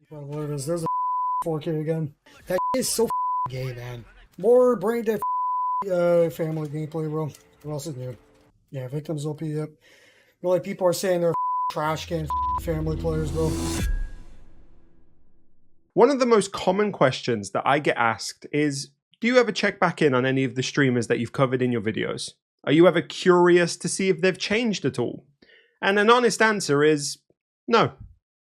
Well, what it is, there's a 4K again. That is so gay, man. More brain dead family gameplay, bro. What else is new? Yeah, victims OP, yep. Really, people are saying they're trash can family players, bro. One of the most common questions that I get asked is, do you ever check back in on any of the streamers that you've covered in your videos? Are you ever curious to see if they've changed at all? And an honest answer is, no.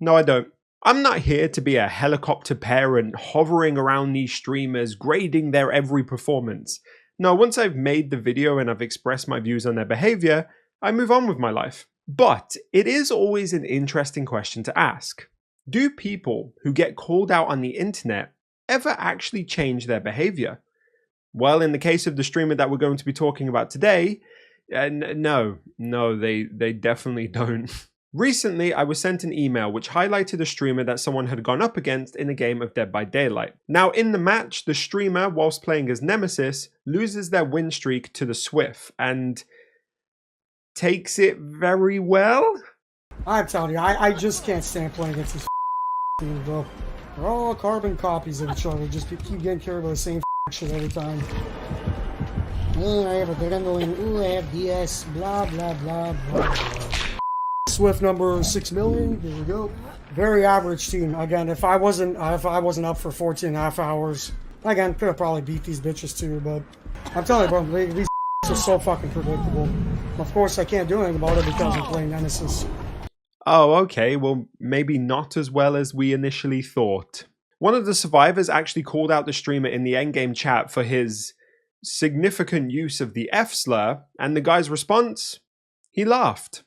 No, I don't. I'm not here to be a helicopter parent hovering around these streamers, grading their every performance. No, once I've made the video and I've expressed my views on their behavior, I move on with my life. But it is always an interesting question to ask. Do people who get called out on the internet ever actually change their behavior? Well, in the case of the streamer that we're going to be talking about today, no, they definitely don't. Recently, I was sent an email which highlighted a streamer that someone had gone up against in a game of Dead by Daylight. Now, in the match, the streamer, whilst playing as Nemesis, loses their win streak to the Swift and takes it very well. I'm telling you, I just can't stand playing against these teams, bro. They're all carbon copies of each other. Just keep getting carried by the same shit every time. Oh, I have a Grendolin. Ooh, I have DS. Blah, blah, blah, blah, blah. Swift number 6 million. Here we go. Very average team. Again, if I wasn't up for 14 and a half hours, again, could have probably beat these bitches too. But I'm telling you, bro, these are so fucking predictable. Of course, I can't do anything about it because I'm playing Nemesis. Oh, okay. Well, maybe not as well as we initially thought. One of the survivors actually called out the streamer in the endgame chat for his significant use of the F slur, and the guy's response? He laughed.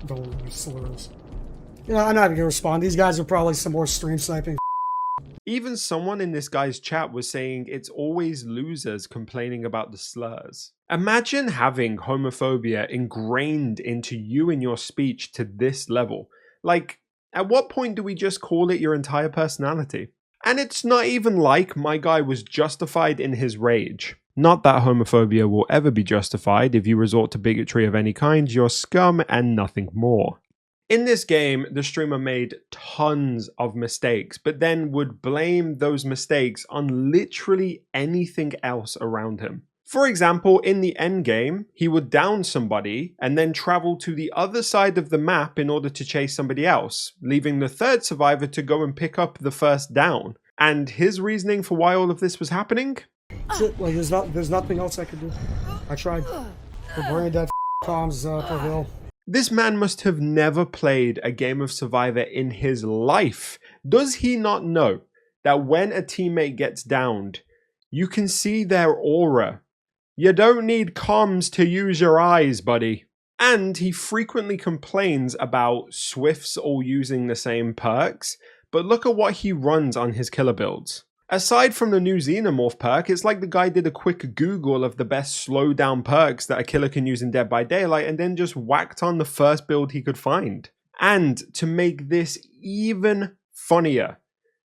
Don't use slurs. You know, I'm not even gonna respond. These guys are probably some more stream sniping. Even someone in this guy's chat was saying it's always losers complaining about the slurs. Imagine having homophobia ingrained into you and your speech to this level. Like, at what point do we just call it your entire personality? And it's not even like my guy was justified in his rage. Not that homophobia will ever be justified. If you resort to bigotry of any kind, you're scum and nothing more. In this game, the streamer made tons of mistakes, but then would blame those mistakes on literally anything else around him. For example, in the endgame, he would down somebody and then travel to the other side of the map in order to chase somebody else, leaving the third survivor to go and pick up the first down. And his reasoning for why all of this was happening? Like, there's nothing else I could do. I tried. The brain dead comms prevail. This man must have never played a game of Survivor in his life. Does he not know that when a teammate gets downed, you can see their aura? You don't need comms to use your eyes, buddy. And he frequently complains about Swifts all using the same perks, but look at what he runs on his killer builds. Aside from the new Xenomorph perk, it's like the guy did a quick Google of the best slowdown perks that a killer can use in Dead by Daylight and then just whacked on the first build he could find. And to make this even funnier,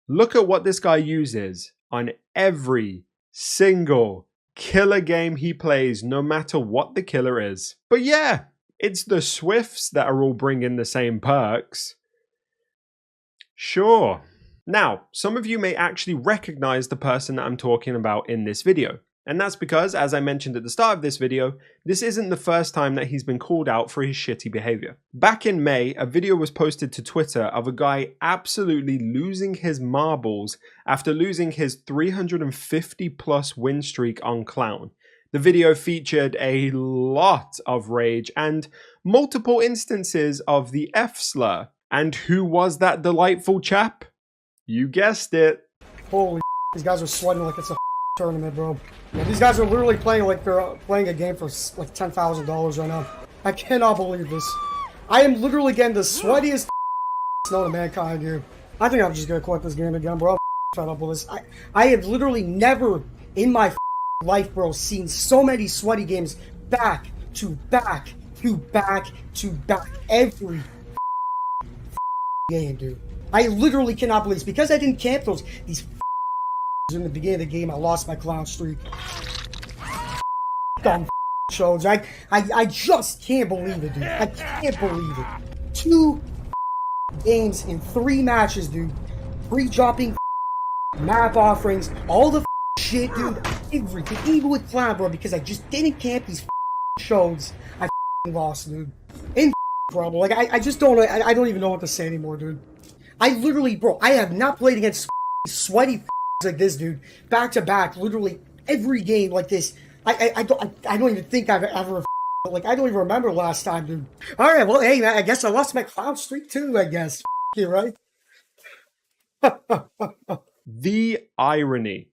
look at what this guy uses on every single killer game he plays, no matter what the killer is. But yeah, it's the Swifts that are all bringing the same perks. Sure. Now, some of you may actually recognize the person that I'm talking about in this video. And that's because, as I mentioned at the start of this video, this isn't the first time that he's been called out for his shitty behavior. Back in May, a video was posted to Twitter of a guy absolutely losing his marbles after losing his 350 plus win streak on Clown. The video featured a lot of rage and multiple instances of the F slur. And who was that delightful chap? You guessed it. Holy these guys are sweating like it's a tournament, bro. Yeah, these guys are literally playing like they're playing a game for like $10,000 right now. I cannot believe this. I am literally getting the sweatiest known to mankind here. I think I'm just gonna quit this game again, bro. I'm fed up with this. I have literally never in my life, bro, seen so many sweaty games back to back to back to back every game, dude. I literally cannot believe this. Because I didn't camp these in the beginning of the game, I lost my clown streak. Dumb shows. I just can't believe it, dude. I can't believe it. 2 games in 3 matches, dude. pre-dropping map offerings, all the shit, dude, everything, even with Clown, bro, because I just didn't camp these shows, I lost, dude. In problem, like, I just don't, I don't even know what to say anymore, dude. I literally, bro, I have not played against sweaty like this, dude, back to back, literally every game like this. I don't even think I've ever, like, I don't even remember last time, dude. Alright, well, hey, man, I guess I lost my clown streak too, I guess. You right? The irony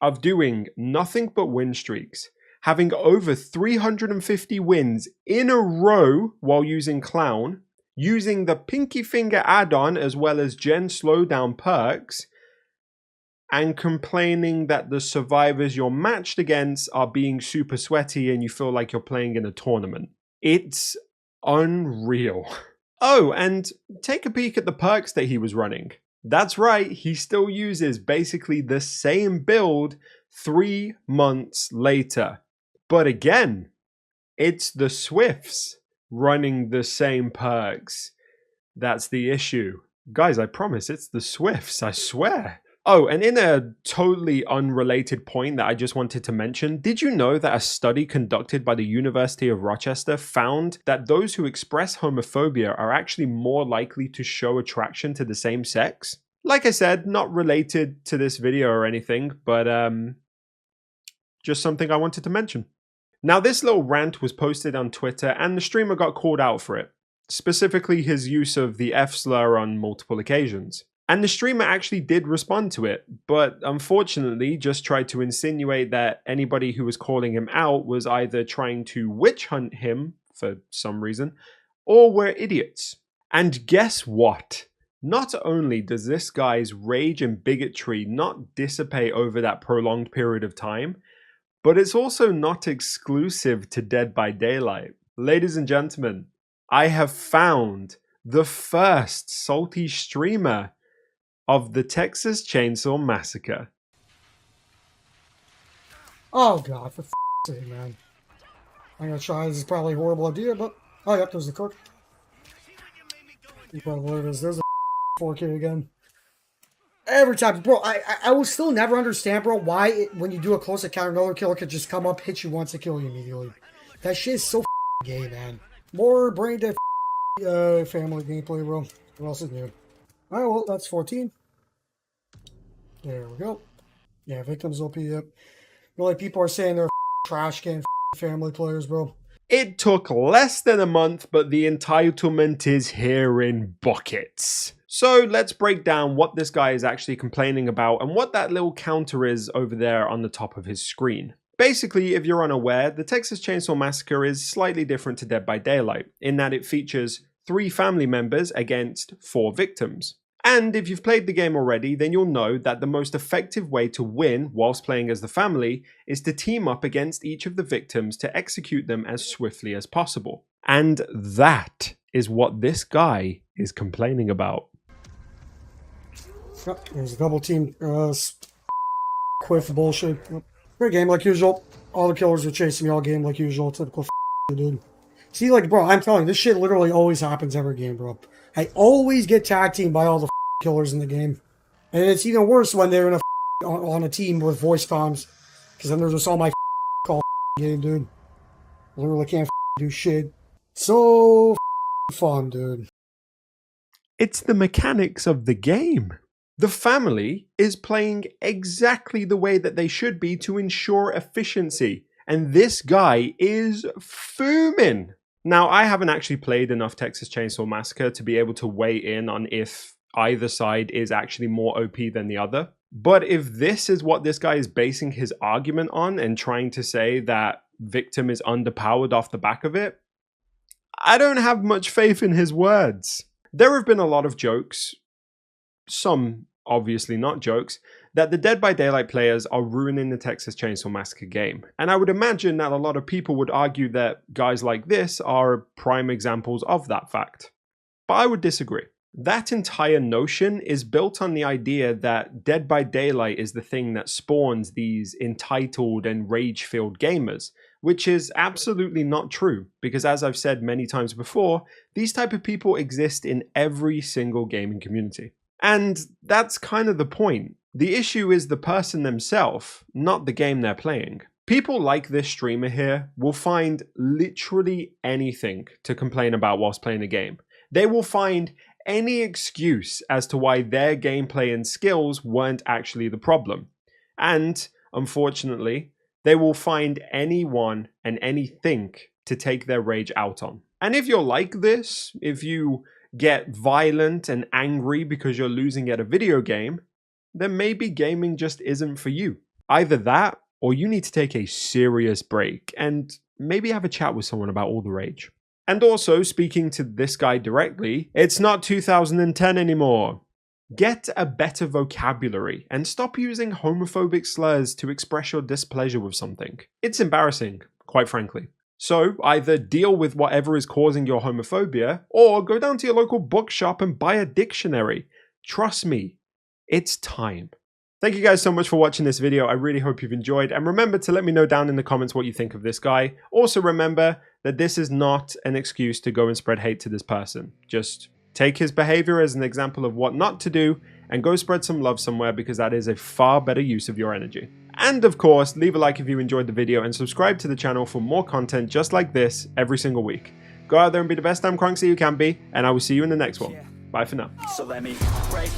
of doing nothing but win streaks, having over 350 wins in a row while using Clown, using the Pinky Finger add-on as well as Gen Slowdown perks, and complaining that the survivors you're matched against are being super sweaty and you feel like you're playing in a tournament. It's unreal. Oh, and take a peek at the perks that he was running. That's right, he still uses basically the same build 3 months later. But again, it's the Swifts running the same perks. That's the issue. Guys, I promise it's the Swifts, I swear. Oh, and in a totally unrelated point that I just wanted to mention, did you know that a study conducted by the University of Rochester found that those who express homophobia are actually more likely to show attraction to the same sex? Like I said, not related to this video or anything, but just something I wanted to mention. Now, this little rant was posted on Twitter and the streamer got called out for it, specifically his use of the F slur on multiple occasions. And the streamer actually did respond to it, but unfortunately just tried to insinuate that anybody who was calling him out was either trying to witch hunt him for some reason, or were idiots. And guess what? Not only does this guy's rage and bigotry not dissipate over that prolonged period of time, but it's also not exclusive to Dead by Daylight. Ladies and gentlemen, I have found the first salty streamer of the Texas Chainsaw Massacre. Oh god, for sake, man. I'm gonna try, this is probably a horrible idea, but... Oh, yep, there's the cook. You probably know what it is. There's a 4K again. Every time, bro, I will still never understand, bro, why when you do a close encounter, another killer could just come up, hit you once, and kill you immediately. That shit is so gay, man. More brain dead family gameplay, bro. What else is new? Alright, well, that's 14. There we go. Yeah, victims OP, yep. Really, people are saying they're trash can family players, bro. It took less than a month, but the entitlement is here in buckets. So let's break down what this guy is actually complaining about and what that little counter is over there on the top of his screen. Basically, if you're unaware, the Texas Chainsaw Massacre is slightly different to Dead by Daylight, in that it features 3 family members against 4 victims. And if you've played the game already, then you'll know that the most effective way to win whilst playing as the family is to team up against each of the victims to execute them as swiftly as possible. And that is what this guy is complaining about. Oh, there's a double team quiff bullshit. Great game like usual. All the killers are chasing me all game like usual. Typical dude. See, like, bro, I'm telling you, this shit literally always happens every game, bro. I always get tag teamed by all the killers in the game. And it's even worse when they're in on a team with voice comms. Because then there's just all my call game, dude. Literally can't do shit. So fun, dude. It's the mechanics of the game. The family is playing exactly the way that they should be to ensure efficiency. And this guy is fuming. Now, I haven't actually played enough Texas Chainsaw Massacre to be able to weigh in on if either side is actually more OP than the other. But if this is what this guy is basing his argument on and trying to say that victim is underpowered off the back of it, I don't have much faith in his words. There have been a lot of jokes, some obviously not jokes, that the Dead by Daylight players are ruining the Texas Chainsaw Massacre game. And I would imagine that a lot of people would argue that guys like this are prime examples of that fact. But I would disagree. That entire notion is built on the idea that Dead by Daylight is the thing that spawns these entitled and rage-filled gamers, which is absolutely not true, because as I've said many times before, these type of people exist in every single gaming community. And that's kind of the point. The issue is the person themselves, not the game they're playing. People like this streamer here will find literally anything to complain about whilst playing a game. They will find any excuse as to why their gameplay and skills weren't actually the problem. And, unfortunately, they will find anyone and anything to take their rage out on. And if you're like this, if you get violent and angry because you're losing at a video game, then maybe gaming just isn't for you. Either that, or you need to take a serious break and maybe have a chat with someone about all the rage. And also, speaking to this guy directly, it's not 2010 anymore. Get a better vocabulary and stop using homophobic slurs to express your displeasure with something. It's embarrassing, quite frankly. So either deal with whatever is causing your homophobia, or go down to your local bookshop and buy a dictionary. Trust me, it's time. Thank you guys so much for watching this video. I really hope you've enjoyed, and remember to let me know down in the comments what you think of this guy. Also remember that this is not an excuse to go and spread hate to this person. Just take his behavior as an example of what not to do and go spread some love somewhere, because that is a far better use of your energy. And of course, leave a like if you enjoyed the video and subscribe to the channel for more content just like this every single week. Go out there and be the best damn Cronksy you can be, and I will see you in the next one. Bye for now. So let me break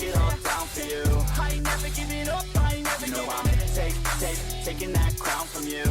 it all down for you. I ain't never giving up, I ain't never, you know I'm taking that crown from you.